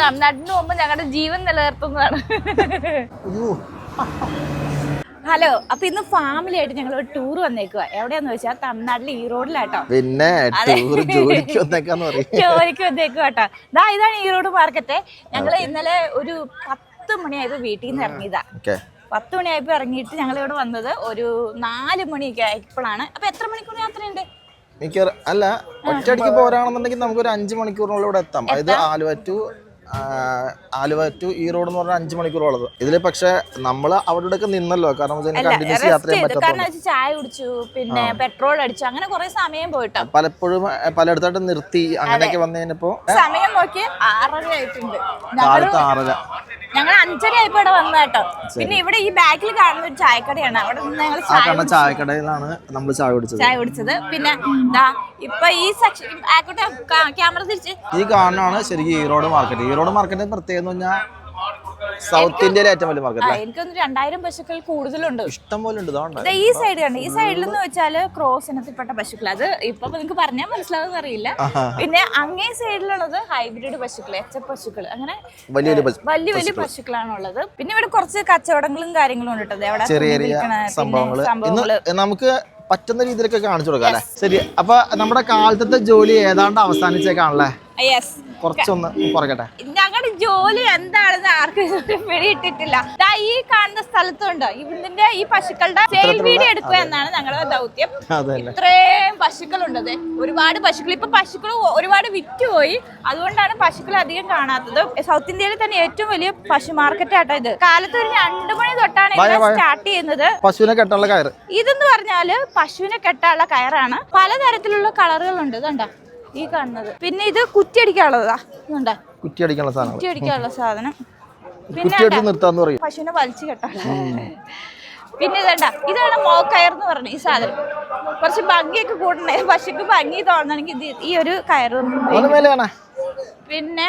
തമിഴ്നാട്ടിന് പോകുമ്പോ ഞങ്ങളുടെ ജീവൻ നിലനിർത്തുന്നതാണ്. ഹലോ, അപ്പൊ ഇന്ന് ഫാമിലി ആയിട്ട് ഞങ്ങൾ ഒരു ടൂർ വന്നേക്കുക. എവിടെയാന്ന് വെച്ചാൽ തമിഴ്നാട്ടിലെ ഈറോഡിലാട്ടോ. പിന്നെ ജോലിക്ക് വന്നേക്കുക കേട്ടോ. ഇതാണ് ഈറോഡ് മാർക്കറ്റ്. ഞങ്ങള് ഇന്നലെ ഒരു 10 മണിയായപ്പോ വീട്ടിൽ നിന്ന് ഇറങ്ങിയതാ. 10 മണിയായപ്പോ ഇറങ്ങിയിട്ട് ഞങ്ങൾ ഇവിടെ വന്നത് ഒരു 4 മണിയൊക്കെ ആയപ്പോഴാണ്. അപ്പൊ എത്ര മണിക്കൂർ യാത്രയുണ്ട്? അല്ല, ഒറ്റയടിക്ക് പോരാണെന്നുണ്ടെങ്കിൽ നമുക്കൊരു 5 മണിക്കൂറിനുള്ളിൽ ഇവിടെ എത്താം. അതായത് ആലുവ ടു ഈറോഡ് എന്ന് പറഞ്ഞാൽ 5 മണിക്കൂറുള്ളത്. ഇതില് പക്ഷെ നമ്മള് അവിടെ നിന്നല്ലോ, കാരണം കണ്ടിന്യൂസ് യാത്ര ചെയ്യാൻ പറ്റും. ചായ കുടിച്ചു, പിന്നെ പെട്രോൾ അടിച്ചു, അങ്ങനെ കുറെ സമയം പോയിട്ടോ. പലപ്പോഴും പലയിടത്തായിട്ട് നിർത്തി അങ്ങനെയൊക്കെ വന്നു കഴിഞ്ഞപ്പോ സമയം നോക്കി 6:30 ആയിട്ടുണ്ട്. കാലത്ത് 6:30. ഞങ്ങൾ 5:30 ആയപ്പോ ഇവിടെ വന്ന കേട്ടോ. പിന്നെ ഇവിടെ ഈ ബാക്കിൽ കാണുന്ന ഒരു ചായക്കടയാണ്. അവിടെ നിന്ന് ഞങ്ങൾ ചായക്കടയിലാണ് നമ്മൾ ചായ കുടിച്ചത്. പിന്നെ ഇപ്പൊ ഈ സെക്ഷൻ ക്യാമറ തിരിച്ച് ഈ കാണാനാണ് ശരിക്കും ഈറോഡ് മാർക്കറ്റ്. ഈറോഡ് മാർക്കറ്റിന്റെ പ്രത്യേകത എന്ന് പറഞ്ഞാൽ സൗത്ത് ഇന്ത്യയിലെ ഏറ്റവും വലിയ മാർക്കറ്റ്. എനിക്കൊന്ന് 2000 പശുക്കൾ കൂടുതലുണ്ട്. ഇഷ്ടം പോലെ ഉണ്ട്. ഈ സൈഡ് കണ്ട്, ഈ സൈഡിലെന്ന് വെച്ചാല് ക്രോസ് ഇനത്തിൽപ്പെട്ട പശുക്കൾ. അത് ഇപ്പൊ നിങ്ങൾക്ക് പറഞ്ഞാൽ മനസ്സിലാവുന്ന അറിയില്ല. പിന്നെ അങ്ങേ സൈഡിലുള്ളത് ഹൈബ്രിഡ് പശുക്കൾ, പശുക്കൾ, അങ്ങനെ വലിയ വലിയ പശുക്കളാണുള്ളത്. പിന്നെ ഇവിടെ കുറച്ച് കച്ചവടങ്ങളും കാര്യങ്ങളും ഉണ്ട് കേട്ടോ. ചെറിയ ചെറിയ സംഭവങ്ങള് നമുക്ക് പറ്റുന്ന രീതിയിലൊക്കെ കാണിച്ചു കൊടുക്കാം അല്ലേ? ശരി. അപ്പൊ നമ്മുടെ കാലത്തെ ജോലി ഏതാണ്ട് അവസാനിച്ചേക്കാണല്ലേ? കുറച്ചൊന്ന് കുറയ്ക്കട്ടെ. ഞങ്ങളുടെ ജോലി എന്താണെന്ന് ആർക്കും പിടിയിട്ടിട്ടില്ല. ഈ കാണുന്ന സ്ഥലത്തുണ്ട് ഇതിന്റെ ഈ പശുക്കളുടെ സെയിൽ വീഡിയോ എടുക്കുക എന്നാണ് ഞങ്ങളുടെ ദൗത്യം. ഇത്രയും പശുക്കളുണ്ട്, ഒരുപാട് പശുക്കൾ. ഇപ്പൊ പശുക്കൾ ഒരുപാട് വിറ്റുപോയി, അതുകൊണ്ടാണ് പശുക്കൾ അധികം കാണാത്തത്. സൗത്ത് ഇന്ത്യയിൽ തന്നെ ഏറ്റവും വലിയ പശു മാർക്കറ്റ് ആട്ടോ ഇത്. കാലത്ത് ഒരു 2 മണി തൊട്ടാണ് സ്റ്റാർട്ട് ചെയ്യുന്നത്. പശുവിനെ കെട്ടാനുള്ള കയറ് ഇതെന്ന് പറഞ്ഞാല് പശുവിനെ കെട്ടാനുള്ള കയറാണ്. പലതരത്തിലുള്ള കളറുകളുണ്ട്. ഇതുണ്ടോ ഈ കാണുന്നത്. പിന്നെ ഇത് കുറ്റിയടിക്കാനുള്ളതാ. കുറ്റിയടിക്കാനുള്ള സാധനം. പിന്നെ പശുവിനെ വലിച്ചു കെട്ടാനുള്ള. പിന്നെ ഇതാണ് മോക്കയർ എന്ന് പറഞ്ഞ ഈ സാധനം. കുറച്ച് ഭംഗിയൊക്കെ കൂടണേ, പശുക്ക് ഭംഗി തോന്നണമെങ്കിൽ ഈ ഒരു കയറ്. പിന്നെ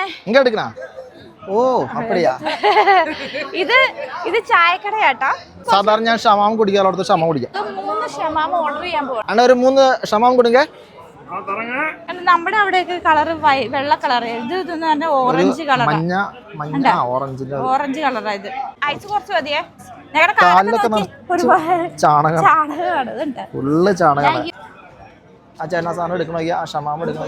ഇത് ചായക്കടയാട്ടോ. സാധാരണ ഞാൻ ഷമാം കുടിക്കാറുള്ളത്. ഷമാം കുടിക്കാം. 3 ഷമാം ഓർഡർ ചെയ്യാൻ പോവാ. ഒരു 3 ഷമാം കൊടുക്കേ. നമ്മുടെ അവിടെയൊക്കെ കളറ് വെള്ള കളറ്. ഇത് ഓറഞ്ച് കളർ, ഓറഞ്ച് കളറാ ഇത്. ഐസ് കുറച്ച് മതിയേ. ഞങ്ങളുടെ ചാണകമാണ്. ഫുള്ള് ചാണകമാണ്. ആ ചേട്ടൻ സാധനം എടുക്കണോ? ആ ഷമാം എടുക്കണോ?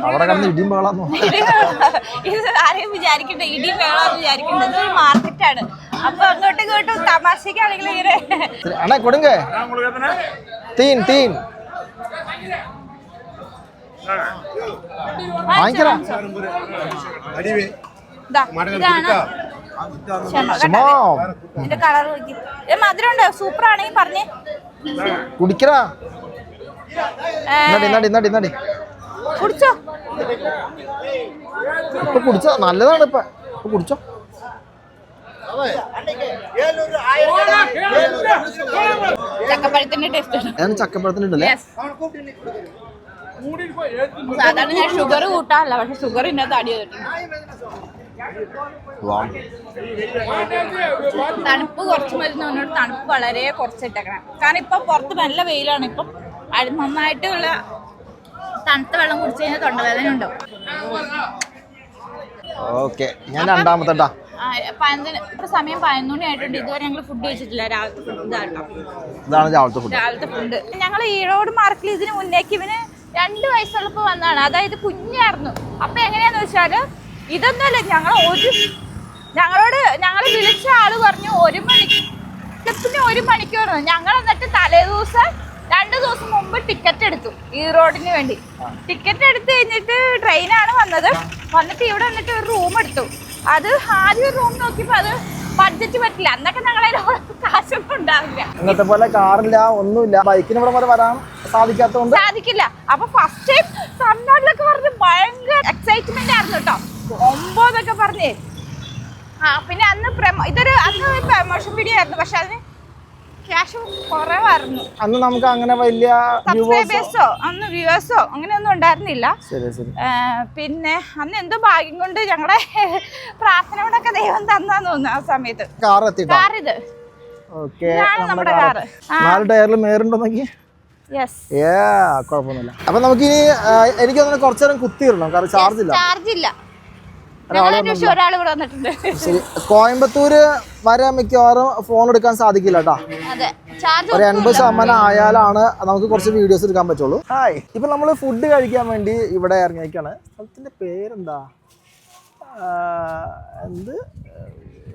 അവിടെ കിടന്ന് ഇടിയും വേളാന്നോ? ഇത് ആരെയും വിചാരിക്കണ്ട, ഇടിയും വേളാന്ന് വിചാരിക്കണ്ട. ഇതൊരു മാർക്കറ്റാണ്. അപ്പൊ അങ്ങോട്ടും ഇങ്ങോട്ടും തമാശക്കാണെങ്കിൽ ഇങ്ങനെ അണ്ണാ കൊടുങ്ക തീൻ തീൻ വാങ്ങിക്കടാ. ഇതിന്റെ കളർ നോക്കി. മധുരമുണ്ടോ? സൂപ്പർ ആണെങ്കിൽ പറഞ്ഞേ കുടിക്കടാ. കുടിച്ചോ. ഇപ്പൊ കുടിച്ചോ, നല്ലതാണ്. ഇപ്പൊ കുടിച്ചോ. ചക്കപ്പഴത്തിന്റെ ടേസ്റ്റ്. ചക്കപ്പഴത്തിനുണ്ടല്ലേ? സാധാരണ ഞാൻ ഷുഗർ കൂട്ടാറില്ല, പക്ഷെ ഷുഗർ ഇന്നത്തെ അടി ചെയ്തിട്ടുണ്ട്. തണുപ്പ് കുറച്ച് മരുന്നോട് തണുപ്പ് വളരെ കുറച്ചിട്ടേക്കണം. കാരണം ഇപ്പൊ പുറത്ത് നല്ല വെയിലാണ്. ഇപ്പം നന്നായിട്ടുള്ള തണുത്ത വെള്ളം കുടിച്ചു കഴിഞ്ഞാൽ തൊണ്ടവേദന ഉണ്ടാവും. ഓക്കെ, ഞാൻ രണ്ടാമത്തെ സമയം 11 മണി ആയിട്ടുണ്ട്. ഇതുവരെ ഞങ്ങൾ ഫുഡ് കഴിച്ചിട്ടില്ല. രാവിലത്തെ ഫുഡ്. ഞങ്ങൾ ഈറോഡ് മാർക്കറ്റിൽ ഇതിന് മുന്നേക്ക് ഇവന് 2 വയസ്സുള്ളപ്പോ വന്നതാണ്. അതായത് കുഞ്ഞായിരുന്നു. അപ്പൊ എങ്ങനെയാന്ന് വെച്ചാല് ഇതൊന്നുമല്ല, ഞങ്ങൾ വിളിച്ച ആള് പറഞ്ഞു 1 മണിക്കൂർ. ഞങ്ങൾ എന്നിട്ട് തലേദിവസം 2 ദിവസം മുമ്പ് ടിക്കറ്റ് എടുത്തു ഈറോഡിന് വേണ്ടി. ടിക്കറ്റ് എടുത്ത് കഴിഞ്ഞിട്ട് ട്രെയിനാണ് വന്നത്. വന്നിട്ട് ഇവിടെ വന്നിട്ട് ഒരു റൂം എടുത്തു. അത് ആദ്യം റൂം നോക്കിയപ്പോ അത് ബഡ്ജറ്റ് പറ്റില്ല. അന്നൊക്കെ ഞങ്ങളെ കാശൊന്നും ഉണ്ടാവില്ല. ഇന്നത്തെ പോലെ കാറില്ല, ഒന്നുമില്ല. ബൈക്കിന് ഇവിടെ വരെ വരാൻ സാധിക്കില്ല. അപ്പൊ ഫസ്റ്റ് ടൈം തമിഴ്നാട്ടിലൊക്കെ പറഞ്ഞ് ഭയങ്കര എക്സൈറ്റ്മെന്റ് ആയിരുന്നു കേട്ടോ. 9 പറഞ്ഞേ. പിന്നെ അന്ന് പ്രമോഷൻ വീഡിയോ ആയിരുന്നു, പക്ഷെ അതിന് ക്യാഷ് കുറവായിരുന്നു. അന്ന് നമുക്ക് അങ്ങനെ വലിയ വ്യൂവേഴ്സോ അങ്ങനെയൊന്നും ഉണ്ടായിരുന്നില്ല. പിന്നെ അന്ന് എന്തോ ഭാഗ്യം കൊണ്ട് ഞങ്ങളുടെ പ്രാർത്ഥന കൊണ്ടൊക്കെ ദൈവം തന്നാന്ന് തോന്നുന്നു ആ സമയത്ത്. കാർ ഇത് നമ്മുടെ കാറ്. 4 ടയറിൽ മേറുണ്ടോ? കുഴപ്പമൊന്നുമില്ല. അപ്പൊ നമുക്ക് ഇനി എനിക്ക് തോന്നുന്നു കുറച്ചു നേരം കുത്തിയിടണം, കാരണം ചാർജ് ഇല്ല. ശരി, കോയമ്പത്തൂര് വരെ മിക്കവാറും ഫോൺ എടുക്കാൻ സാധിക്കില്ല കേട്ടോ. ഒരു 80% ആയാലാണ് നമുക്ക് കുറച്ച് വീഡിയോസ് എടുക്കാൻ പറ്റുള്ളൂ. ഹായ്, ഇപ്പൊ നമ്മള് ഫുഡ് കഴിക്കാൻ വേണ്ടി ഇവിടെ ഇറങ്ങിയേക്കാണ്. സ്ഥലത്തിന്റെ പേരെന്താ, എന്ത്,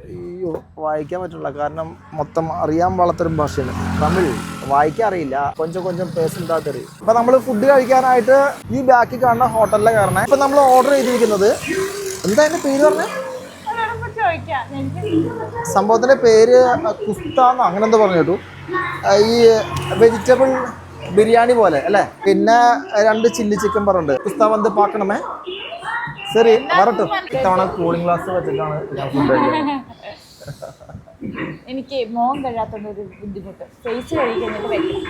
അയ്യോ വായിക്കാൻ പറ്റില്ല, കാരണം മൊത്തം അറിയാൻ പാടാത്തൊരു ഭാഷയാണ് തമിഴ്, വായിക്കാൻ അറിയില്ല, കൊഞ്ചം പേഴ്സൺ അറിയും. അപ്പൊ നമ്മൾ ഫുഡ് കഴിക്കാനായിട്ട് ഈ ബാക്കിൽ കാണുന്ന ഹോട്ടലിലെ കയറണേ. ഇപ്പൊ നമ്മൾ ഓർഡർ ചെയ്തിരിക്കുന്നത്, എന്താ അതിന്റെ പേര് പറഞ്ഞേ, സംഭവത്തിന്റെ പേര് കുസ്താന്നോ അങ്ങനെ എന്തോ പറഞ്ഞു കേട്ടു. ഈ വെജിറ്റബിൾ ബിരിയാണി പോലെ അല്ലേ. പിന്നെ 2 ചില്ലി ചിക്കൻ പറഞ്ഞിട്ടുണ്ട്. കുസ്താ വന്ന് പാക്കണമേ. ശരി, വരട്ടും. ഇത്തവണ കൂളിംഗ് ഗ്ലാസ് വെച്ചിട്ടാണ് ഞാൻ ഫുഡ് കഴിക്കുന്നത്. എനിക്ക് മോൻ കഴിയാത്തൊരു ബുദ്ധിമുട്ട്, ഫേസ് കഴിക്കുന്നത് വെക്കണം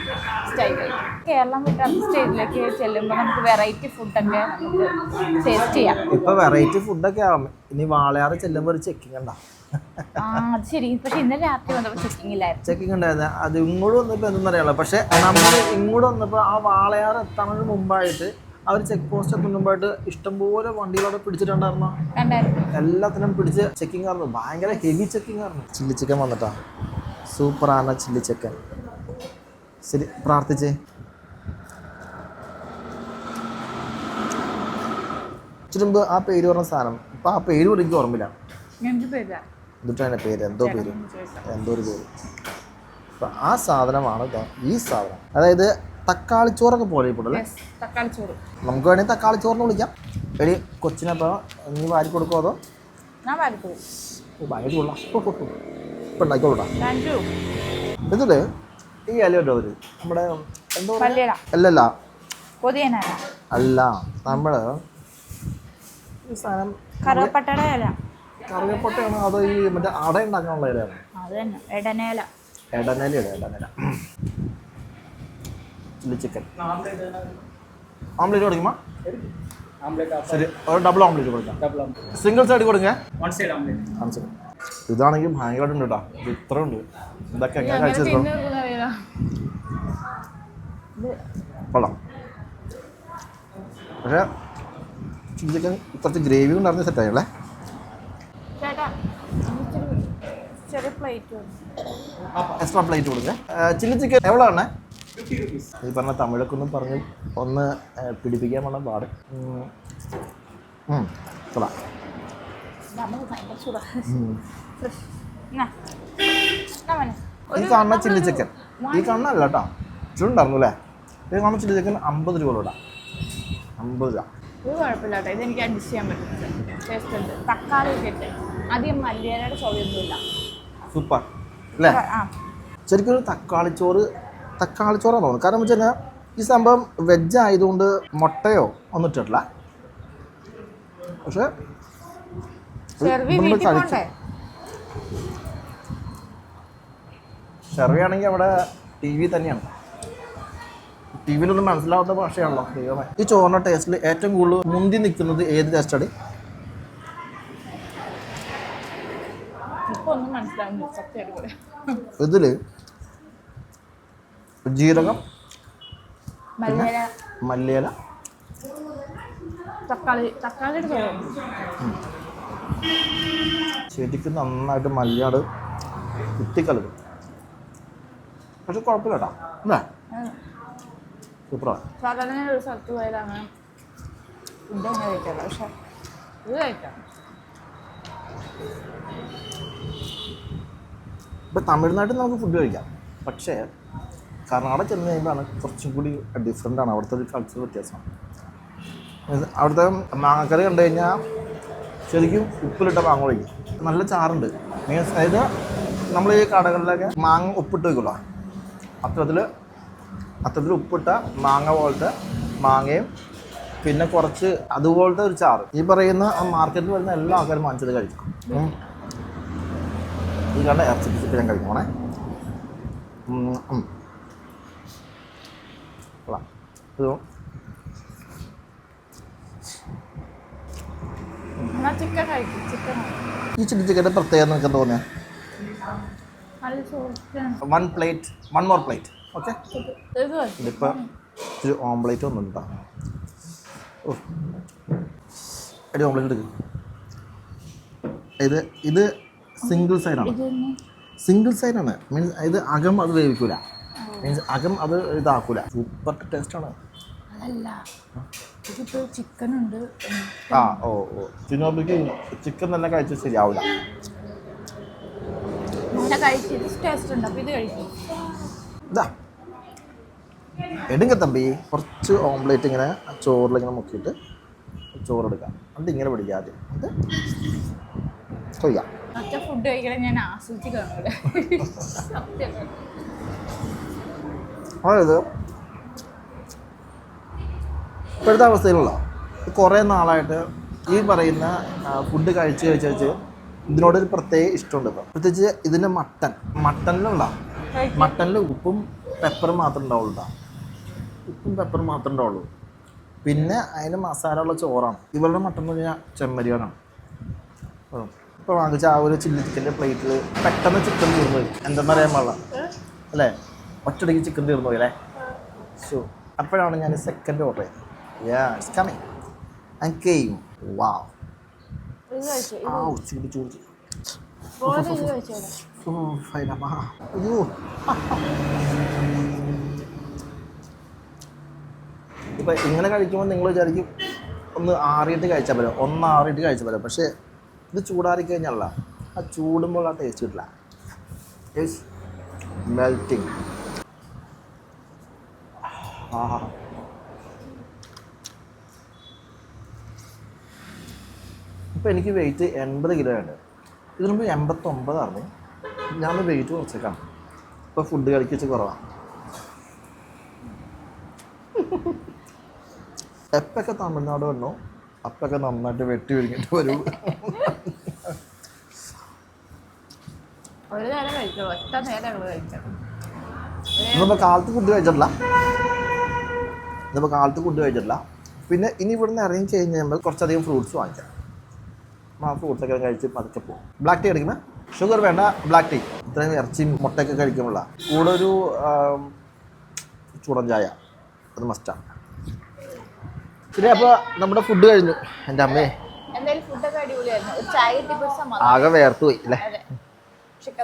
സ്റ്റൈൽ. കേരളം വിട്ട് അടുത്ത സ്റ്റേറ്റിലേക്ക് ചെല്ലുമ്പോൾ നമുക്ക് വെറൈറ്റി ഫുഡൊക്കെ നമുക്ക് ടേസ്റ്റ് ചെയ്യാം. ഇപ്പൊ വെറൈറ്റി ഫുഡൊക്കെ ആവാം. ഇനി വാളയാറ് ചെല്ലുമ്പോൾ ഒരു ചെക്കിങ് ഉണ്ടാവും. അത് ശരി. പക്ഷെ ഇന്നലെ രാത്രി വന്നപ്പോൾ ചെക്കിങ് ഉണ്ടായിരുന്നു. അത് ഇങ്ങോട്ട് വന്നപ്പോൾ എന്തെന്നറിയാലോ. പക്ഷെ നമ്മൾ ഇങ്ങോട്ട് വന്നപ്പോൾ ആ വാളയാറ് എത്താനൊരു മുമ്പായിട്ട് അവർ ചെക്ക് പോസ്റ്റ് എത്തുമ്പോഴായിട്ട് ഇഷ്ടംപോലെ വണ്ടികളവിടെ പിടിച്ചിട്ടുണ്ടായിരുന്നു. എല്ലാത്തിനും പിടിച്ച് ചെക്കിങ് ആയിരുന്നു. ഭയങ്കര ഹെവി ചെക്കിങ് ആയിരുന്നു. ചില്ലി ചിക്കൻ വന്നിട്ടാ, സൂപ്പറാണ് ചില്ലി ചിക്കൻ. ശരി, പ്രാർത്ഥിച്ചേ. ചുരുമ്പ് ആ പേര് പറഞ്ഞ സാധനം ഇപ്പൊ ആ പേര് പോലും എനിക്ക് ഓർമ്മയില്ല. എന്നിട്ടാണ് പേര്, എന്തോ ഒരു പേര്. അപ്പൊ ആ സാധനമാണ് ഈ സാധനം. അതായത് തക്കാളിച്ചോറൊക്കെ പോലെ ഇപ്പോഴല്ലേ. നമുക്ക് വേണമെങ്കിൽ തക്കാളിച്ചോറിന് വിളിക്കാം. എടി കൊച്ചിനപ്പോ നീ വാരി കൊടുക്കോ അതോ? ഭയങ്കര കൊള്ളാം. ഇപ്പൊ ഉണ്ടാക്കിക്കോളൂട്ടാ. ഇതില് ഈ ഇല കേട്ടോ, അവര് നമ്മുടെ എന്തോ അല്ലല്ല അല്ല, നമ്മള് ഈ സാധനം കറുവപ്പട്ടയാണ്. അതോ ഈ മറ്റേ അട ഉണ്ടാക്കാനുള്ള ഇലയാണ്. എടനേല. ചില്ലി ചിക്കൻ ഓംലേറ്റ് കൊടുക്കുമ്പോ ശരി, ഒരു ഡബിൾ ഓംലേറ്റ് കൊടുക്കാം. സിംഗിൾ സൈഡ് കൊടുക്കുക. ഇതാണെങ്കിൽ ഭയങ്കരമായിട്ടുണ്ട് കേട്ടോ. ഇത് ഇത്ര ഉണ്ട്. ഇതൊക്കെ എങ്ങനെ കഴിച്ചു കൊള്ളാം. പക്ഷേ ചില്ലി ചിക്കൻ കുറച്ച് ഗ്രേവി ഉണ്ടായിരുന്ന സെറ്റായല്ലേ. എക്സ്ട്രാ പ്ലേറ്റ് കൊടുക്കുക. ചില്ലി ചിക്കൻ എവിടെ ആണ്? ഈ പറഞ്ഞ തമിഴൊക്കെ ഒന്നും പറഞ്ഞ് ഒന്ന് പിടിപ്പിക്കാൻ വേണ്ട പാട്. കൊള്ളാം. ഈ കാണുന്ന ചില്ലി ചിക്കൻ, ഈ കാണുന്നല്ല കേട്ടോ, ചുണ്ടായിരുന്നു അല്ലേ. ഈ കാണുന്ന ചില്ലി ചിക്കൻ 50 രൂപ കൂടാ. 50 രൂപ. ഒരു കുഴപ്പമില്ല കേട്ടോ, ഇതെനിക്ക് അഡ്ജസ്റ്റ് ചെയ്യാൻ പറ്റും. ടേസ്റ്റ് ഉണ്ട്. തക്കാളി ഒക്കെ അധികം മല്ലിയിലയുടെ ചുവയൊന്നുമില്ല. സൂപ്പർ അല്ലേ. ശരിക്കും ഒരു തക്കാളിച്ചോറാണ് തോന്നുന്നു. കാരണം വെച്ച് കഴിഞ്ഞാൽ ഈ സംഭവം വെജ് ആയതുകൊണ്ട് മുട്ടയോ ഒന്നും ഇട്ടിട്ടില്ല. പക്ഷെ ഷെർവി ആണെങ്കിൽ അവിടെ TV തന്നെയാണ്. TV-ലൊന്നും മനസ്സിലാവാത്ത ഭാഷയാണല്ലോ ദൈവമേ. ഈ ചോറിൻ്റെ ടേസ്റ്റിൽ ഏറ്റവും കൂടുതൽ മുന്തി നിൽക്കുന്നത് ഏത് ടേസ്റ്റാണ്? ഇതില് ജീരകം, മല്ലിയില, ശരിക്കും നന്നായിട്ട് മല്ലിയാട് കുത്തിക്കലരും. പക്ഷെ കുഴപ്പമില്ല കേട്ടോ, അല്ലേ. സൂപ്പറാണ്. സാധാരണ ഒരു സ്ഥലത്ത് പോയാലാണ് ഫുഡ് അങ്ങനെ കഴിക്കാറ്. പക്ഷെ ഇത് കഴിക്കാം. ഇപ്പം തമിഴ്നാട്ടിൽ നമുക്ക് ഫുഡ് കഴിക്കാം. പക്ഷേ കർണാടക ചെന്ന് കഴിയുമ്പോഴാണ് കുറച്ചും കൂടി ഡിഫറെൻ്റ് ആണ്. അവിടുത്തെ ഒരു കൾച്ചർ വ്യത്യാസമാണ്. അവിടുത്തെ മാങ്ങക്കറി കണ്ടു കഴിഞ്ഞാൽ ശരിക്കും ഉപ്പിലിട്ട മാങ്ങ കഴിക്കും. നല്ല ചാറുണ്ട്. മീൻസ് അതായത് നമ്മൾ ഈ കടകളിലൊക്കെ മാങ്ങ ഉപ്പിട്ട് വയ്ക്കുള്ളൂ. അത്തരത്തിൽ ഉപ്പിട്ട മാങ്ങ പോലത്തെ മാങ്ങയും പിന്നെ കുറച്ച് അതുപോലത്തെ ഒരു ചാറ്. ഈ പറയുന്ന മാർക്കറ്റിൽ വരുന്ന എല്ലാ ആൾക്കാരും വാങ്ങിച്ചത് കഴിക്കും. ഈ കണ്ട ഇറച്ചി ഞാൻ കഴിക്കണേ. ഈ ചില്ലി ചിക്കൻ്റെ പ്രത്യേകത നിനക്ക് തോന്നിയ? 1 മോർ പ്ലേറ്റ്. ഓക്കെ ഇതിപ്പോൾ ഇച്ചിരി ഓംപ്ലേറ്റ് ഒന്നുണ്ടോ ഓ ഒരു ഓംപ്ലേറ്റ് എടുക്കും ഇത് സിംഗിൾ സൈഡാണ് മീൻസ് ഇത് അകം അത് വേവിക്കൂല മീൻസ് അകം അത് ഇതാക്കൂല സൂപ്പർ ടേസ്റ്റാണ് ആ ഓ ചിനോബിക്ക് ചിക്കൻ തന്നെ കഴിച്ചാൽ ശരിയാവില്ല ഇതാ എടുങ്ക തമ്പി കുറച്ച് ഓംപ്ലേറ്റ് ഇങ്ങനെ ചോറിലിങ്ങനെ മുക്കിയിട്ട് ചോറെടുക്കാം എന്നിട്ട് ഇങ്ങനെ പിടിക്കുക ആദ്യം ഇത് കൊയ്യാം ഫുഡ് കഴിക്കണം ഞാൻ ആസ്വദിച്ച് കാണൂല അതായത് ഇപ്പോഴത്തെ അവസ്ഥയിലുള്ള കുറേ നാളായിട്ട് ഈ പറയുന്ന ഫുഡ് കഴിച്ച് ഇതിനോടൊരു പ്രത്യേക ഇഷ്ടമുണ്ട് ഇപ്പം പ്രത്യേകിച്ച് ഇതിൻ്റെ മട്ടനിൽ ഉപ്പും പെപ്പറും മാത്രമേ ഉണ്ടാവുള്ളൂ ഉപ്പും പെപ്പറും മാത്രമേ ഉണ്ടാവുള്ളൂ പിന്നെ അതിന് മസാല ഉള്ള ചോറാണ് ഇവരുടെ മട്ടൻ എന്ന് പറഞ്ഞാൽ ചെമ്മരിയാടാണ് ഇപ്പോൾ വാങ്ങിച്ച ആ ഒരു ചില്ലി ചിക്കൻ്റെ പ്ലേറ്റിൽ പെട്ടെന്ന് ചിക്കൻ തീർന്നു പോയി എന്തെന്നറിയാൻ പാടില്ല അല്ലേ ഒറ്റയടിക്ക് ചിക്കൻ തീർന്നു പോയി അല്ലേ സോ അപ്പോഴാണ് ഞാൻ സെക്കൻഡ് ഓർഡർ ചെയ്തത് ഇറ്റ്സ് കമ്മിങ് ആൻഡ് കെയിം വാവ് ചൂട് അയ്യോ ഇപ്പം ഇങ്ങനെ കഴിക്കുമ്പോൾ നിങ്ങൾ വിചാരിക്കും ഒന്ന് ആറിയിട്ട് കഴിച്ചാൽ പറ്റും പക്ഷേ ഇത് ചൂടാറി കഴിഞ്ഞല്ല ആ ചൂടുമ്പോൾ ആ ടേസ്റ്റ് കിട്ടില്ല ഇറ്റ്സ് മെൽറ്റിങ് ഇപ്പം എനിക്ക് വെയിറ്റ് 80 കിലോ ഉണ്ട് ഇതിനു മുമ്പ് 89 ഞാൻ വെയിറ്റ് കുറച്ചേക്കാം ഇപ്പോൾ ഫുഡ് കഴിച്ച് കുറവാണ് എപ്പൊക്കെ തമിഴ്നാട് വന്നു അപ്പൊക്കെ നന്നായിട്ട് വെട്ടി ഒരുങ്ങിട്ട് വരും ഇന്നിപ്പോൾ കാലത്ത് ഫുഡ് കഴിച്ചിട്ടില്ല പിന്നെ ഇനി ഇവിടുന്ന് ഇറങ്ങി കഴിഞ്ഞ് കഴിയുമ്പോൾ കുറച്ചധികം ഫ്രൂട്ട്സ് വാങ്ങിക്കാം ആ ഫ്രൂട്ട്സൊക്കെ കഴിച്ച് പതുക്കെ പോകും ബ്ലാക്ക് ടീ അടിക്കുമ്പോൾ ഷുഗർ വേണ്ട ബ്ലാക്ക് ടീ ഇത്രയും ഇറച്ചിയും മുട്ടയൊക്കെ കഴിക്കുമ്പോഴാണ് കൂടെ ഒരു ചൂടൻ ചായ അത് മസ്റ്റാണ് ശരി അപ്പോൾ നമ്മുടെ ഫുഡ് കഴിഞ്ഞു എൻ്റെ അമ്മേ ആകെ വേർത്ത് പോയി അല്ലേ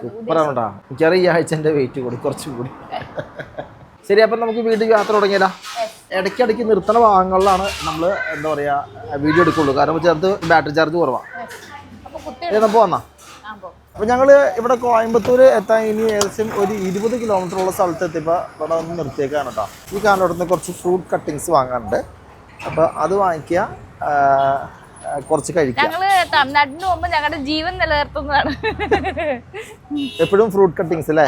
സൂപ്പറാണ് കേട്ടോ എനിക്കറിയാം ഈ ആഴ്ച എൻ്റെ വെയിറ്റ് കൂടി കുറച്ചും കൂടി ശരി അപ്പം നമുക്ക് വീട്ടിൽ യാത്ര തുടങ്ങിയല്ലോ ഇടയ്ക്കിടയ്ക്ക് നിർത്തണ ഭാഗങ്ങളിലാണ് നമ്മൾ എന്താ പറയുക വീഡിയോ എടുക്കുള്ളൂ കാരണം ചേർത്ത് ബാറ്ററി ചാർജ് കുറവാണ് നമുക്ക് വന്നാ അപ്പോൾ ഞങ്ങൾ ഇവിടെ കോയമ്പത്തൂർ എത്താൻ ഇനി ഏകദേശം ഒരു 20 കിലോമീറ്ററുള്ള സ്ഥലത്ത് എത്തിയപ്പോൾ ഇവിടെ ഒന്ന് നിർത്തിയേക്കാണ് കേട്ടോ ഈ കാലഘട്ടത്തിൽ കുറച്ച് ഫ്രൂട്ട് കട്ടിങ്സ് വാങ്ങാനുണ്ട് അപ്പോൾ അത് വാങ്ങിക്കുക കുറച്ച് കഴിക്കുക തമിഴ്നാട്ടിന് പോകുമ്പോൾ ഞങ്ങളുടെ ജീവൻ നിലനിർത്തുന്നതാണ് എപ്പോഴും ഫ്രൂട്ട് കട്ടിങ്സ് അല്ലേ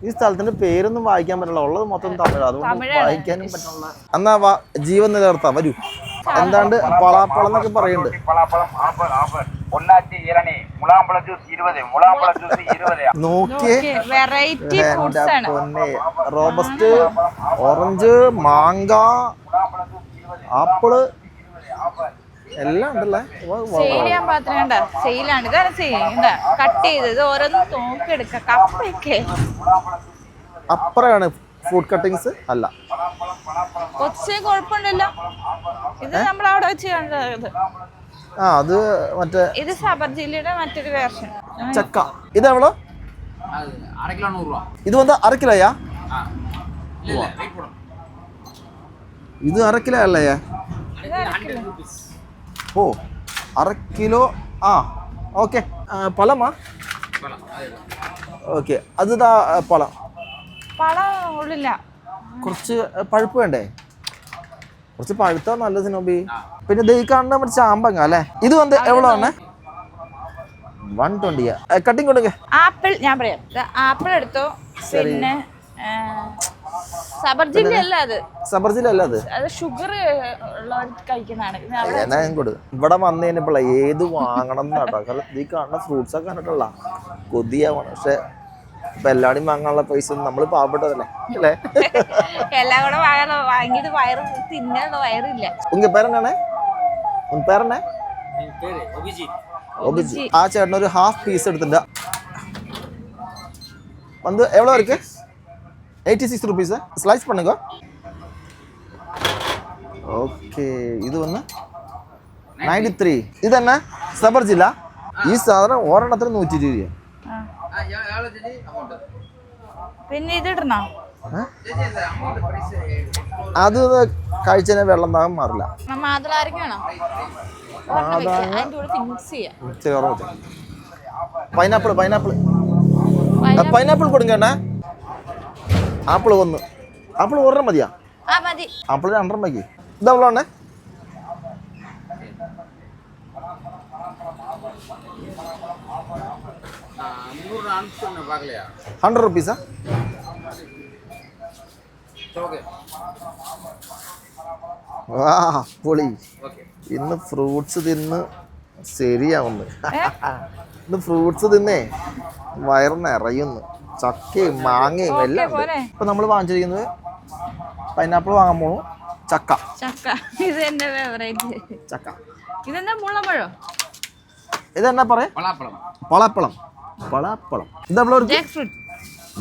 ഈ സ്ഥലത്തിന്റെ പേരൊന്നും വായിക്കാൻ പറ്റില്ല ഉള്ളത് മൊത്തം തമിഴ് അതുകൊണ്ട് വായിക്കാനും പറ്റുള്ള എന്നാ ജീവൻ നിലനിർത്താം വരൂ എന്താണ്ട് പളാപ്പളം എന്നൊക്കെ പറയുന്നുണ്ട് നോക്കിയേ പൊന്നെ റോബസ്റ്റ് ഓറഞ്ച് മാങ്ക ആപ്പിള് എല്ലാം ഉണ്ടല്ലേ സെയിലാണ് ഇതാണ് കട്ട് ചെയ്തത് ഓരോന്നും നോക്കിയെടുക്ക കപ്പയൊക്കെ അപ്പുറമാണ് ഫ്രൂട്ട് കട്ടിങ്സ് അല്ല കൊച്ചേ കുഴപ്പമുണ്ടല്ലോ ഇത് നമ്മൾ അവിടെ വെച്ച് കണ്ടത് ആ അത് മറ്റേ ഇത് സബർ ജില്ലയുടെ മറ്റൊരു വേർഷൻ ചക്ക ഇത് എവ്വളോ ഇത് വന്ന് 1/2 കിലോയാ ഇത് 1/2 കിലോ അല്ലേ ഓ 1/2 കിലോ ആ ഓക്കെ പഴമാ ഓക്കെ അത് പഴം ഉള്ളില്ല കുറച്ച് പഴുപ്പ് വേണ്ടേ കുറച്ച് പഴുത്താ നല്ലത് നോബി പിന്നെ ദേ കാണുന്ന നമ്മുടെ ചാമ്പങ്ങ അല്ലേ ഇത് വന്ന് എവ്വളാണ് 120 കട്ടിങ് കൊടുക്ക ആപ്പിൾ ഞാൻ പറയാം ആപ്പിൾ എടുത്തോ പിന്നെ സബർ ജില്ല അല്ല അത് ഷുഗർ ഉള്ളവർക്ക് കഴിക്കുന്നതാണ് ഇവിടെ വന്നു കഴിഞ്ഞപ്പോൾ ഏത് വാങ്ങണം എന്നാട്ടോ കാരണം ഈ കാണുന്ന ഫ്രൂട്ട്സ് ഒക്കെ കണ്ടിട്ടുള്ള കൊതിയാവാണ് പക്ഷെ ഇപ്പൊ എല്ലാവരും വാങ്ങാനുള്ള പൈസ നമ്മൾ പാവപ്പെട്ടതല്ലേ അല്ലേ എല്ലാം കൂടെ വാങ്ങിയത് വയറ് തിന്നാനുള്ള വയറില്ല ഉങ്ക പേരെന്നാണ് ആ ചേട്ടൻ ഒരു ഹാഫ് പീസ് എടുത്തിട്ടുണ്ട് വന്ന് എവിടെ വരക്ക് 86 rupees. Slice பண்ணுங்க. ഓക്കെ, ഇത് വന്ന് 93. ഇതെന്നാ സബർജില്ല? ഈ സാധനം ഒരെണ്ണത്തിന് 120 രൂപ. പിന്നെ ഇത് ഇടണോ? അത് കഴിച്ചതിന് വെള്ളം ദാഹം മാറില്ല. പൈനാപ്പിൾ പൈനാപ്പിൾ പൈനാപ്പിൾ കൊടുക്കണേ. ആപ്പിൾ ഒന്ന്, ആപ്പിൾ ഒരെണ്ണം മതിയാ? ആപ്പിൾ 2 മതി. ഇതെവളോണ്ണേ? ₹100. പൊളി. ഇന്ന് ഫ്രൂട്ട്സ് തിന്ന് ശരിയാവുന്നു. ഇന്ന് ഫ്രൂട്ട്സ് തിന്നേ വയറ് നിറയുന്നു. ചക്കയും മാങ്ങയും എല്ലാം ഉണ്ട്. ഇപ്പൊ നമ്മൾ വാങ്ങിച്ചിരിക്കുന്നത് പൈനാപ്പിൾ വാങ്ങാൻ പോണു. ചക്ക. ചക്ക ഇത് എന്റെ ഫേവറേറ്റ്. ചക്ക. ഇതെന്താ മുളമ്പഴോ? ഇതെന്നാ പറയാ? പളാപ്പളം. പളാപ്പളം. ഇതെവിടെ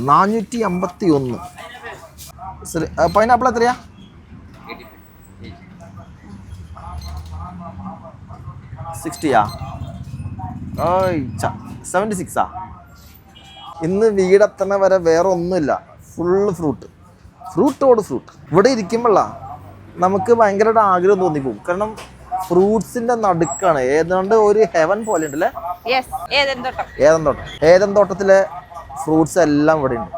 451. ശരി, പൈനാപ്പിൾ എത്രയാ? 60 76. ഇന്ന് വീടെത്തണ വരെ വേറെ ഒന്നുമില്ല, ഫുള്ള് ഫ്രൂട്ട്. ഫ്രൂട്ടോട് ഫ്രൂട്ട്. ഇവിടെ ഇരിക്കുമ്പോഴാ നമുക്ക് ഭയങ്കരമായിട്ട് ആഗ്രഹം തോന്നിപ്പോകും. കാരണം ഫ്രൂട്ട്സിന്റെ നടുക്കാണ്. ഏതാണ്ട് ഒരു ഹെവൻ പോലെ ഉണ്ടല്ലേ. ഏതൻ തോട്ടത്തിലെ ഫ്രൂട്ട്സ് എല്ലാം ഇവിടെ ഉണ്ട്.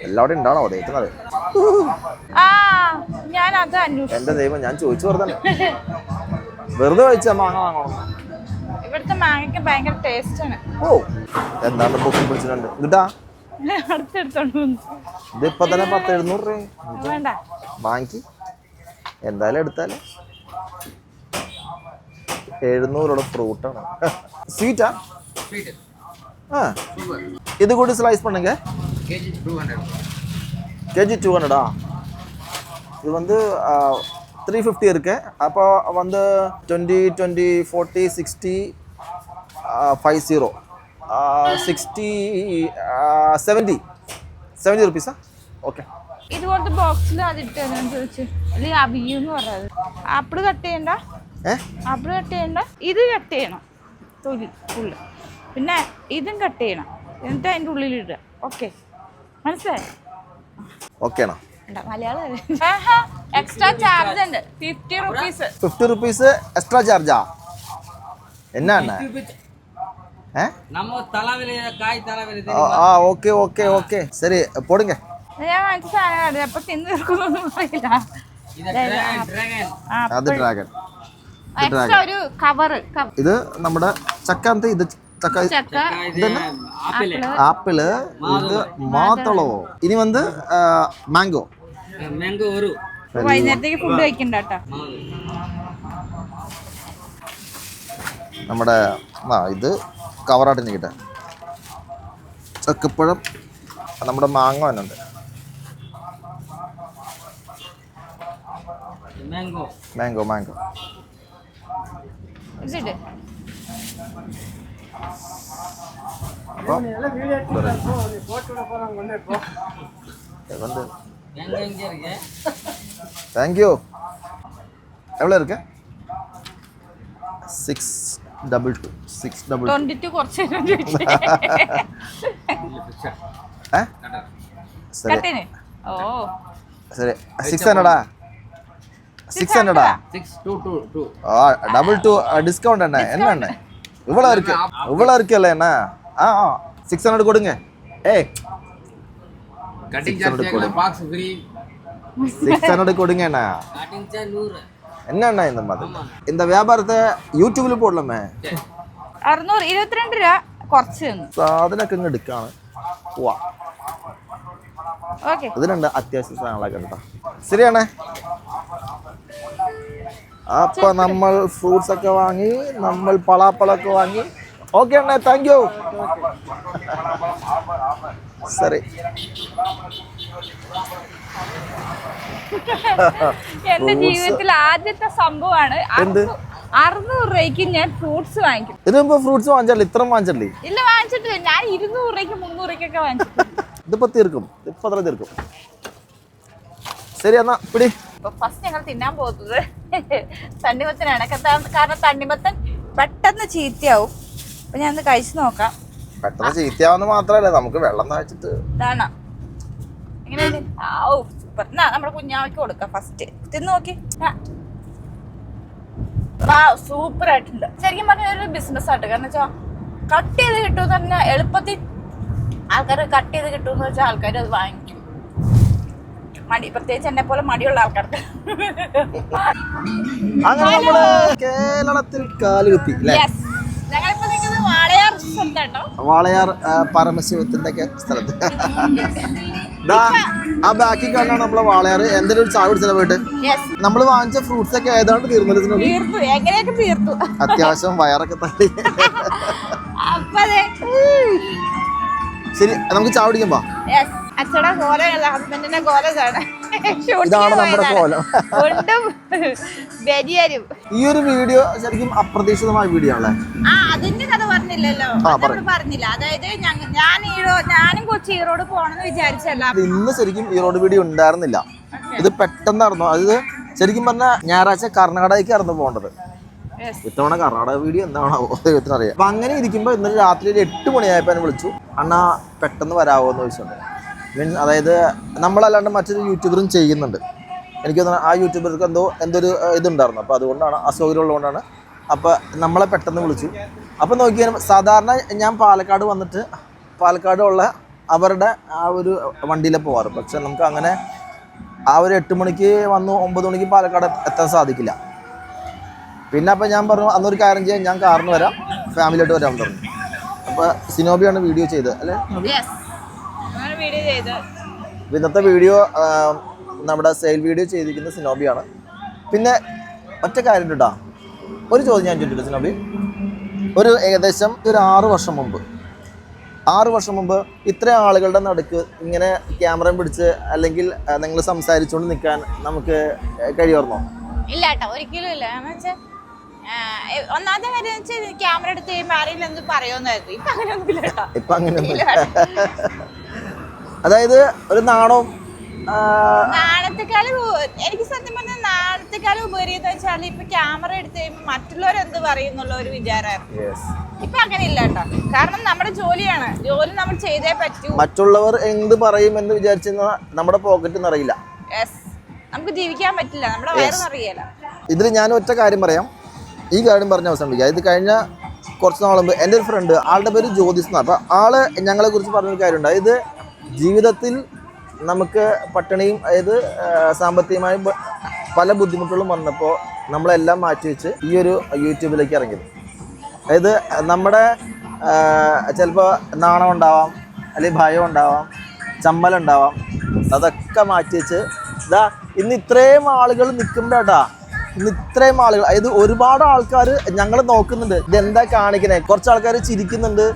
എല്ലാവിടെ ഉണ്ടാണോ അതേക്കുന്നത്? എന്റെ ദൈവം, ഞാൻ ചോദിച്ചു വെറുതെ ചോദിച്ചാ മാങ്ങ വാങ്ങണം. ഇവിടുത്തെ മാങ്ങയ്ക്ക് ഭയങ്കര ടേസ്റ്റ് ആണ്. ഓ, എന്താണ് പൊക്കി പിടിച്ചിട്ടുണ്ട് കിട്ടാ? ഇതിപ്പോ തന്നെ 700 രൂപ വാങ്ങി. എന്തായാലും എടുത്താലേ 700 ഫ്രൂട്ടാണ്. സ്വീറ്റാ? ആ, ഇത് കൂടി സ്ലൈസ് பண்ணுங்க. கேஜி 200. இது வந்து 350 இருக்கு. அப்போ வந்து 20 20 40 60 50 60 70 rupees. ഓക്കെ, ഇതുപോലത്തെ ബോക്സിൽ അതിട്ട് ചോദിച്ചു. അല്ലെങ്കിൽ അവിയെന്ന് പറഞ്ഞത്. ആപ്പിള് കട്ട് ചെയ്യണ്ട, ആപ്പിള് കട്ട് ചെയ്യണ്ട. ഇത് കട്ട് ചെയ്യണം, തൊലി ഫുള്ള്. പിന്നെ ഇതും കട്ട് ചെയ്യണം, എന്നിട്ട് അതിൻ്റെ ഉള്ളിലിടുക. ഓക്കെ, മനസ്സിലായി? ഓക്കേണോ? മലയാളം എക്സ്ട്രാ ചാർജ് ഉണ്ട്. 50 rupees എക്സ്ട്രാ ചാർജാ? എന്നാ? ഓക്കെ ഓക്കെ ഓക്കെ, ശരി പോടുങ്ക. ഞാൻ വാങ്ങിച്ച സാധനം അപ്പൊ തിന്ന് തീർക്കുന്നൊന്നും അറിയില്ല. അത് ഡ്രാഗൺ. ഒരു കവറ്. ഇത് നമ്മുടെ ചക്ക. ഇത് ചക്ക. ആപ്പിള്. ഇത് മാത്തളവോ? ഇനി വന്ന് മാംഗോ. വൈകുന്നേരത്തേക്ക് ഫുഡ് കഴിക്കണ്ട കേട്ടോ. നമ്മുടെ ഇത് കവറായിട്ട് നിൽക്കട്ടെ. ചക്കപ്പഴം. നമ്മുടെ മാങ്ങ വന്നുണ്ട്. Mango mango. தேங்க்யூ. எவ்வளோ இருக்கு? 622. 622 കുറച്ച് சரி சரி 600. 600. 622. 22 டிஸ்கவுண்ட் என்ன? என்ன இவ்வளோ இருக்கு? இவ்வளோ இருக்குல்ல என்ன? 600 கொடுங்க. ஏய், கட்டிங் சார்ஜ் பாக்ஸ் ஃப்ரீ. 600 கொடுங்க என்ன? Cutting charge 100. என்னண்ணா இந்த மாதிரி இந்த வியாபாரத்தை യൂട്യൂബിൽ പോടലമേ? 622 രൂപ കുറച്ച് സാധനമൊക്കെ ഇങ്ങ് എടുക്കാണ്. പോവാ. ഓക്കെ, ഇതിനുണ്ട് അത്യാവശ്യ സാധനങ്ങളൊക്കെ കേട്ടോ. ശരിയാണേ. അപ്പൊ നമ്മൾ ഫ്രൂട്ട്സ് ഒക്കെ വാങ്ങി, നമ്മൾ പളാപ്പളൊക്കെ വാങ്ങി. ഓക്കെ അണ്ണേ, താങ്ക് യു. ശരി. എന്റെ ജീവിതത്തിൽ ആദ്യത്തെ സംഭവമാണ് 600 രൂപയ്ക്ക് ഞാൻ ഫ്രൂട്ട്സ് വാങ്ങിക്കും. ഇതിനുമ്പോ ഫ്രൂട്ട്സ് വാങ്ങിച്ചല്ലേ? ഇത്ര വാങ്ങിച്ചല്ലേ? ഇല്ല, വാങ്ങിച്ചിട്ടില്ല. ഞാൻ 200 രൂപയ്ക്ക് 300 രൂപയ്ക്കൊക്കെ വാങ്ങിച്ചിട്ടുണ്ട്. ഇതിപ്പോൾ തീർക്കും, ഇപ്പം അത്ര തീർക്കും. ശരി എന്നാ പിടി. ഫസ്റ്റ് ഞങ്ങൾ തിന്നാൻ പോകുന്നത് തണ്ണിമത്തനാണ്. കാരണം തണ്ണിമത്തൻ പെട്ടെന്ന് ചീത്തയാവും. അപ്പൊ ഞാൻ ഒന്ന് കഴിച്ചു നോക്കാം. പെട്ടെന്ന് ചീത്തയാവുന്ന മാത്രല്ല, നമുക്ക് വെള്ളം താഴ്ച്ചിട്ട് ഇതാണ് എങ്ങനെയാണ്. സൂപ്പർ. എന്നാ നമ്മുടെ കുഞ്ഞാവയ്ക്ക് കൊടുക്കാം. ഫസ്റ്റ് തിന്ന് നോക്കി. സൂപ്പർ ആയിട്ടുണ്ട്. ശരിക്കും പറഞ്ഞ ഒരു ബിസിനസ് ആയിട്ട്. കാരണം വെച്ചാൽ കട്ട് ചെയ്ത് കിട്ടുമെന്ന് പറഞ്ഞാൽ എളുപ്പത്തിൽ ആൾക്കാർ കട്ട് ചെയ്ത് കിട്ടുമെന്ന് വെച്ചാൽ ആൾക്കാർ അത് വാങ്ങിക്കും. മടി, പ്രത്യേകിച്ച് എന്നെ പോലെ മടിയുള്ള ആൾക്കാർക്ക്. അങ്ങനെ നമ്മള് കേരളത്തിൽ കാലുകുത്തി അല്ലേ? ഞങ്ങളിപ്പോ നിൽക്കുന്നത് വാളയാർ സ്ഥലത്താട്ടോ. വാളയാർ പരമശിവത്തിന്റെ ഒക്കെ സ്ഥലത്ത്. ആ ബാക്കിൽ കാണാണ് നമ്മളെ വാളയാർ. എന്തെങ്കിലും ഒരു ചായ കുടിച്ചാൽ പോയിട്ട് നമ്മള് വാങ്ങിച്ച ഫ്രൂട്ട്സ് ഒക്കെ ഏതാണ്ട് തീർന്നു. എങ്ങനെയൊക്കെ തീർത്തു. അത്യാവശ്യം വയറൊക്കെ തള്ളി. ശരി, നമുക്ക് ചായ കുടിക്കുമ്പോ അച്ഛടെ കോലല്ല, ഹസ്ബൻഡിന്റെ കോലാണ്. ഇതാണ് നമ്മുടെ കോലം. ഈ ഒരു വീഡിയോ ശരിക്കും അപ്രതീക്ഷിതമായ വീഡിയോ ആണല്ലേ? അതിന്റെ കഥ പറഞ്ഞില്ലല്ലോ, പറഞ്ഞില്ല. അതായത് ഞാനും കൊച്ചി ഈറോഡ് പോണെന്ന് വിചാരിച്ചല്ല. ഇന്ന് ശരിക്കും ഈറോഡ് വീഡിയോ ഉണ്ടായിരുന്നില്ല. ഇത് പെട്ടെന്നായിരുന്നു. അത് ശരിക്കും പറഞ്ഞാൽ ഞായറാഴ്ച കർണാടകയ്ക്കായിരുന്നു പോകേണ്ടത്. ഇത്തവണ കർണാടക വീഡിയോ എന്താണോ ദൈവത്തിന് അറിയാം. അപ്പൊ അങ്ങനെ ഇരിക്കുമ്പോൾ ഇന്നലെ രാത്രി 8 മണിയായപ്പോൾ എന്നെ വിളിച്ചു. അണ്ണാ പെട്ടെന്ന് വരാമോ എന്ന് ചോദിച്ചിട്ടുണ്ട്. മീൻസ് അതായത് നമ്മളല്ലാണ്ട് മറ്റൊരു യൂട്യൂബറും ചെയ്യുന്നുണ്ട്. എനിക്ക് തോന്നുന്നു ആ യൂട്യൂബർക്ക് എന്തൊരു ഇതുണ്ടായിരുന്നു. അപ്പോൾ അതുകൊണ്ടാണ്, അസൗകര്യം ഉള്ളതുകൊണ്ടാണ്. അപ്പോൾ നമ്മളെ പെട്ടെന്ന് വിളിച്ചു. അപ്പോൾ നോക്കിയാൽ സാധാരണ ഞാൻ പാലക്കാട് വന്നിട്ട് പാലക്കാടുള്ള അവരുടെ ആ ഒരു വണ്ടിയിലെ പോകാറ്. പക്ഷെ നമുക്ക് അങ്ങനെ ആ ഒരു 8 മണിക്ക് വന്നു 9 മണിക്ക് പാലക്കാട് എത്താൻ സാധിക്കില്ല. പിന്നെ അപ്പോൾ ഞാൻ പറഞ്ഞു അന്നൊരു കാര്യം ചെയ്യാൻ, ഞാൻ കാറിന് വരാം, ഫാമിലിയായിട്ട് വരാൻ പറഞ്ഞു. അപ്പോൾ സിനോബിയാണ് വീഡിയോ ചെയ്തത് അല്ലേ? ഇന്നത്തെ വീഡിയോ നമ്മുടെ സെയിൽ വീഡിയോ ചെയ്തിരിക്കുന്ന സിനോബിയാണ്. പിന്നെ ഒറ്റ കാര്യം കേട്ടോ, ഒരു ചോദ്യം ഞാൻ ചോദിച്ചിട്ടുണ്ട് സിനോബി. ഒരു ഏകദേശം ഒരു 6 വർഷം മുമ്പ് ഇത്ര ആളുകളുടെ നടുക്ക് ഇങ്ങനെ ക്യാമറ പിടിച്ച് അല്ലെങ്കിൽ നിങ്ങൾ സംസാരിച്ചുകൊണ്ട് നിൽക്കാൻ നമുക്ക് കഴിയുമായിരുന്നോ? ഇല്ല കേട്ടോ, ഒരിക്കലും ഇല്ല. ഒന്നാമത്തെ കാര്യം ക്യാമറ എടുത്ത് കഴിയുമ്പോൾ ആരെങ്കിലും എന്ത് പറയുമെന്നായിരുന്നു. ഇപ്പൊ അങ്ങനെയൊന്നുമില്ല കേട്ടോ. ഇപ്പൊ അങ്ങനെയൊന്നുമില്ല. അതായത് ഒരു നാണത്തെക്കാളും എനിക്ക് സത്യം പറഞ്ഞാൽ നാണത്തെക്കാളും ഉപരിയെന്ന് വെച്ചാൽ ഇപ്പൊ ക്യാമറ എടുത്ത് കഴിയുമ്പോൾ മറ്റുള്ളവരെന്ത് പറയുന്നുള്ള ഒരു വിചാരമായിരുന്നു. ഇപ്പൊ അങ്ങനെ ഇല്ല കേട്ടോ. കാരണം നമ്മുടെ ജോലിയാണ്, ജോലി നമ്മൾ ചെയ്തേ പറ്റൂ. മറ്റുള്ളവർ എന്ത് പറയും എന്ന് വിചാരിച്ച നമ്മുടെ പോക്കറ്റ് നിറയില്ല. നമുക്ക് ജീവിക്കാൻ പറ്റില്ല, നമ്മുടെ വയറ് നിറയില്ല. ഇതിൽ ഞാൻ ഒറ്റ കാര്യം പറയാം, ഈ കാര്യം പറഞ്ഞ് അവസാനിപ്പിക്കാം. ഇത് കഴിഞ്ഞ കുറച്ച് നാൾ മുമ്പ് എൻ്റെ ഒരു ഫ്രണ്ട്, ആളുടെ പേര് ജ്യോതിസ് എന്നാണ്. അപ്പോൾ ആള് ഞങ്ങളെ കുറിച്ച് പറഞ്ഞൊരു കാര്യമുണ്ട്. അതായത് ജീവിതത്തിൽ നമുക്ക് പട്ടിണിയും അതായത് സാമ്പത്തികമായ പല ബുദ്ധിമുട്ടുകളും വന്നപ്പോൾ നമ്മളെല്ലാം മാറ്റിവെച്ച് ഈ ഒരു യൂട്യൂബിലേക്ക് ഇറങ്ങിയത്. അതായത് നമ്മുടെ ചിലപ്പോൾ നാണം ഉണ്ടാവാം, അല്ലെങ്കിൽ ഭയം ഉണ്ടാവാം, ചമ്മലുണ്ടാവാം, അതൊക്കെ മാറ്റിവെച്ച് ഇതാ ഇന്ന് ഇത്രയും ആളുകൾ നിൽക്കുമ്പോഴാട്ടാ, ഇന്ന് ഇത്രയും ആളുകൾ, അതായത് ഒരുപാട് ആൾക്കാർ ഞങ്ങൾ നോക്കുന്നുണ്ട്, ഇതെന്താ കാണിക്കണേ. കുറച്ച് ആൾക്കാർ ചിരിക്കുന്നുണ്ട്,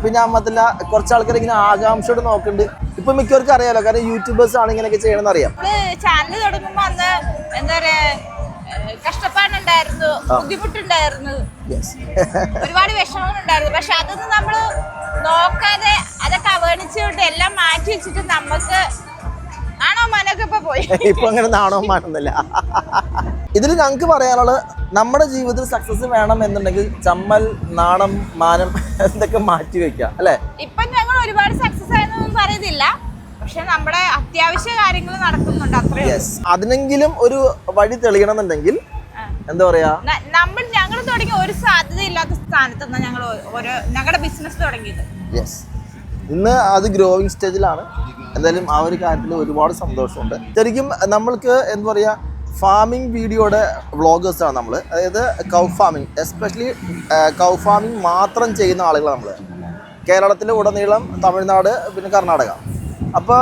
പിന്നെ അമ്മത്തില്ല കുറച്ച് ആൾക്കാർ ഇങ്ങനെ ആകാംക്ഷയോട് നോക്കുന്നുണ്ട്. ഇപ്പൊ മിക്കവർക്കും അറിയാലോ, കാരണം യൂട്യൂബേഴ്സ് ആണ് ഇങ്ങനെയൊക്കെ ചെയ്യണമെന്ന് അറിയാം. ചാനൽ തുടങ്ങുമ്പോ അന്ന് എന്താ പറയാ കഷ്ടപ്പാടുണ്ടായിരുന്നു, ബുദ്ധിമുട്ടുണ്ടായിരുന്നു, ഒരുപാട് വിഷമങ്ങളുണ്ടായിരുന്നു. പക്ഷെ അതൊന്നും നമ്മള് നോക്കാതെ അതൊക്കെ അവഗണിച്ചുകൊണ്ട് എല്ലാം മാറ്റി വെച്ചിട്ട് നമുക്ക് ആണോ മാനൊക്കെ ഇപ്പൊ പോയി. ഇപ്പൊ അങ്ങനെ നാണോ മാനൊന്നുമില്ല. ഇതിൽ ഞങ്ങൾക്ക് പറയാനുള്ളത്, നമ്മുടെ ജീവിതത്തിൽ സക്സസ് വേണം എന്നുണ്ടെങ്കിൽ ചമ്മൽ, നാണം, മാനം എന്തൊക്കെ മാറ്റി വെക്കാം അല്ലെ? ഇപ്പൊ ഞങ്ങൾ ഒരുപാട് സക്സസ് ആയെന്നൊന്നും പറയുന്നില്ല, പക്ഷെ നമ്മുടെ അത്യാവശ്യ കാര്യങ്ങൾ നടക്കുന്നുണ്ട്, അത്രേ. അതിനെങ്കിലും ഒരു വഴി തെളിയണമെന്നുണ്ടെങ്കിൽ എന്താ പറയാ, ഞങ്ങൾ തുടങ്ങിയ ഒരു സാധ്യതയില്ലാത്ത സ്ഥാനത്താണ് ഞങ്ങൾ ഞങ്ങളുടെ ബിസിനസ് തുടങ്ങിയത്. ഇന്ന് അത് ഗ്രോയിങ് സ്റ്റേജിലാണ്. എന്തായാലും ആ ഒരു കാര്യത്തിൽ ഒരുപാട് സന്തോഷമുണ്ട്. ശരിക്കും നമ്മൾക്ക് എന്താ പറയുക, ഫാമിംഗ് വീഡിയോയുടെ വ്ളോഗേഴ്സാണ് നമ്മൾ. അതായത് കൗ ഫാമിംഗ്, എസ്പെഷ്യലി കൗ ഫാമിംഗ് മാത്രം ചെയ്യുന്ന ആളുകളാണ് നമ്മൾ. കേരളത്തിലെ ഉടനീളം, തമിഴ്നാട്, പിന്നെ കർണാടക. അപ്പോൾ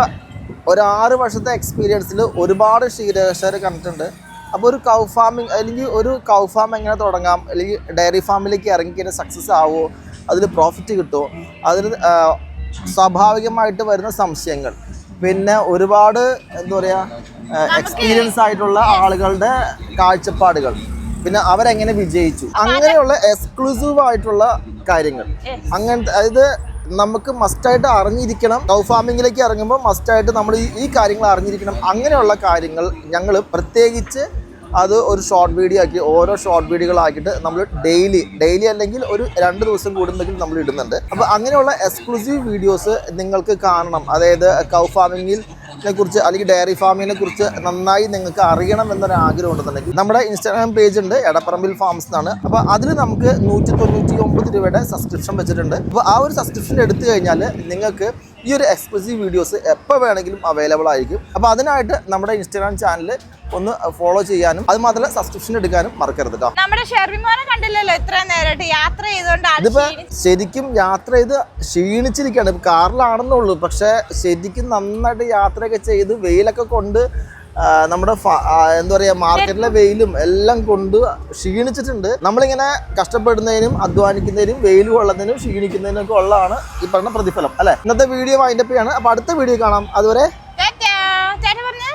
ഒരു 6 വർഷത്തെ എക്സ്പീരിയൻസിൽ ഒരുപാട് ക്ഷീരകർഷകർ കണ്ടിട്ടുണ്ട്. അപ്പോൾ ഒരു കൗ ഫാമിംഗ് അല്ലെങ്കിൽ ഒരു കൗ ഫാം എങ്ങനെ തുടങ്ങാം, അല്ലെങ്കിൽ ഡയറി ഫാമിലേക്ക് ഇറങ്ങിക്കഴിഞ്ഞാൽ സക്സസ് ആവുമോ, അതിൽ പ്രോഫിറ്റ് കിട്ടുമോ, അതിന് സ്വാഭാവികമായിട്ട് വരുന്ന സംശയങ്ങൾ, പിന്നെ ഒരുപാട് എന്താ പറയുക എക്സ്പീരിയൻസ് ആയിട്ടുള്ള ആളുകളുടെ കാഴ്ചപ്പാടുകൾ, പിന്നെ അവരെങ്ങനെ വിജയിച്ചു, അങ്ങനെയുള്ള എക്സ്ക്ലൂസീവ് ആയിട്ടുള്ള കാര്യങ്ങൾ. അങ്ങനത്തെ അതായത് നമുക്ക് മസ്റ്റായിട്ട് അറിഞ്ഞിരിക്കണം. കൗ ഫാമിങ്ങിലേക്ക് ഇറങ്ങുമ്പോൾ മസ്റ്റായിട്ട് നമ്മൾ ഈ കാര്യങ്ങൾ അറിഞ്ഞിരിക്കണം. അങ്ങനെയുള്ള കാര്യങ്ങൾ ഞങ്ങൾ പ്രത്യേകിച്ച് അത് ഒരു ഷോർട്ട് വീഡിയോ ആക്കി, ഓരോ ഷോർട്ട് വീഡിയോകളാക്കിയിട്ട് നമ്മൾ ഡെയിലി അല്ലെങ്കിൽ ഒരു 2 ദിവസം കൂടുന്നെങ്കിലും നമ്മൾ ഇടുന്നുണ്ട്. അപ്പോൾ അങ്ങനെയുള്ള എക്സ്ക്ലൂസീവ് വീഡിയോസ് നിങ്ങൾക്ക് കാണണം. അതായത് കൗ ഫാമിങ്ങിനെ കുറിച്ച് അല്ലെങ്കിൽ ഡയറി ഫാമിങ്ങിനെ കുറിച്ച് നന്നായി നിങ്ങൾക്ക് അറിയണം എന്നൊരു ആഗ്രഹം ഉണ്ടെന്നുണ്ടെങ്കിൽ നമ്മുടെ ഇൻസ്റ്റാഗ്രാം പേജ് ഉണ്ട്, എടപ്പറമ്പിൽ ഫാംസ് എന്നാണ്. അപ്പോൾ അതിൽ നമുക്ക് 199 രൂപയുടെ സബ്സ്ക്രിപ്ഷൻ വെച്ചിട്ടുണ്ട്. അപ്പോൾ ആ ഒരു സബ്സ്ക്രിപ്ഷൻ എടുത്തു കഴിഞ്ഞാൽ നിങ്ങൾക്ക് ഈ ഒരു എക്സ്ക്ലൂസീവ് വീഡിയോസ് എപ്പോൾ വേണമെങ്കിലും അവൈലബിൾ ആയിരിക്കും. അപ്പോൾ അതിനായിട്ട് നമ്മുടെ ഇൻസ്റ്റാഗ്രാം ചാനൽ ഒന്ന് ഫോളോ ചെയ്യാനും അത് മാത്രമല്ല സബ്സ്ക്രിപ്ഷൻ എടുക്കാനും മറക്കരുത് കേട്ടോ. നമ്മുടെ ഷെർവിമോനെ കണ്ടില്ലല്ലോ ഇത്രയും നേരമായിട്ട് യാത്ര ചെയ്തുകൊണ്ട്. ഇതിപ്പോ ശരിക്കും യാത്ര ചെയ്ത് ക്ഷീണിച്ചിരിക്കുകയാണ്. കാറിലാണെന്നുള്ളൂ, പക്ഷെ ശരിക്കും നന്നായിട്ട് യാത്രയൊക്കെ ചെയ്ത് വെയിലൊക്കെ കൊണ്ട് നമ്മുടെ എന്താ പറയുക മാർക്കറ്റിലെ വെയിലും എല്ലാം കൊണ്ട് ക്ഷീണിച്ചിട്ടുണ്ട്. നമ്മളിങ്ങനെ കഷ്ടപ്പെടുന്നതിനും അധ്വാനിക്കുന്നതിനും വെയിൽ കൊള്ളുന്നതിനും ക്ഷീണിക്കുന്നതിനും ഒക്കെ ഉള്ളതാണ് ഈ പറഞ്ഞ പ്രതിഫലം അല്ലെ. ഇന്നത്തെ വീഡിയോ വൈൻഡപ്പ് ചെയ്യാണ്. അപ്പൊ അടുത്ത വീഡിയോ കാണാം. അതുവരെ ചേട്ടാ പറഞ്ഞേ